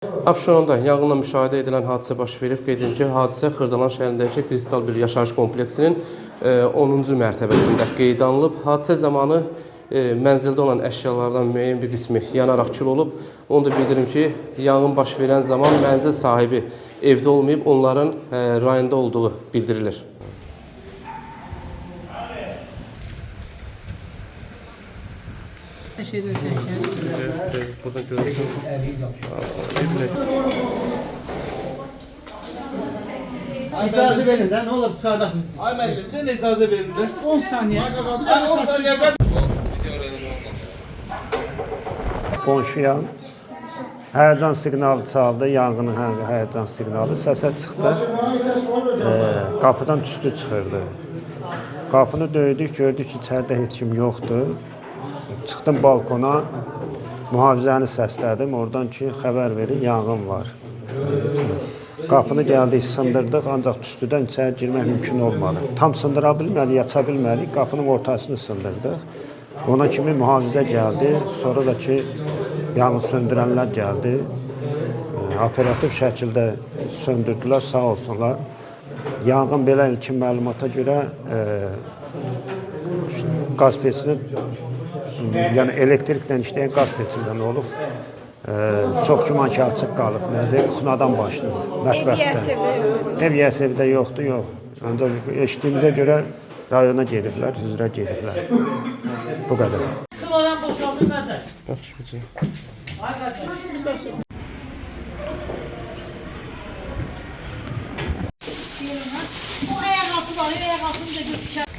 Abşeronda yanğınla müşahidə edilən hadisə baş verib. Qeyd edim ki, hadisə Xırdalan şəhərindəki Kristal bir yaşayış kompleksinin 10-cu mərtəbəsində qeydə alınıb. Hadisə zamanı mənzildə olan əşyalardan müəyyən bir qismi yanaraq kül olub. Onu da bildirim ki, yanğın baş verən zaman mənzil sahibi evdə olmayıb, onların rayonda olduğu bildirilir. Buradan görürsün. İcazə verin də, nə olur dışarıda biz. Ay müəllim, bir də icazə verin də. 10 saniye. Ay 10 saniyə qədər. Qonşuyam. Həyəcan siqnalı çaldı, yanğının həyəcan siqnalı. Səsə çıxdı. Qapıdan tüstü çıxırdı. Qapını döydük, gördük ki, içəridə heç kim yoxdur. Çıxdım balkona, mühafizəni səslədim. Oradan ki, xəbər verin, yanğın var. Qapını gəldik, sındırdıq, ancaq tüstüdən içəri girmək mümkün olmadı. Tam sındıra bilmədik, aça bilmədik, qapının ortasını sındırdıq. Ona kimi mühafizə gəldi, sonra da ki, yanğın söndürənlər gəldi. Operativ şəkildə söndürdülər, sağ olsunlar. Yanğın belə ilkin məlumata görə qaz peçinin, yəni elektriklə işləyən qaz peçindən olub. Çox güman ki, açıq qalıb. Nədir? Kuxnadan başlayır. Mətbəxdən. Ev yəsəvdə yoxdur, yox. Eşitdiyimizə görə rayona gediblər, üzrə gediblər. Bu qədər. Sıxıladan boşaldı qardaş. Yaxşı, Ay qardaş. O ayak altı var, ayak altını da götüreceğim.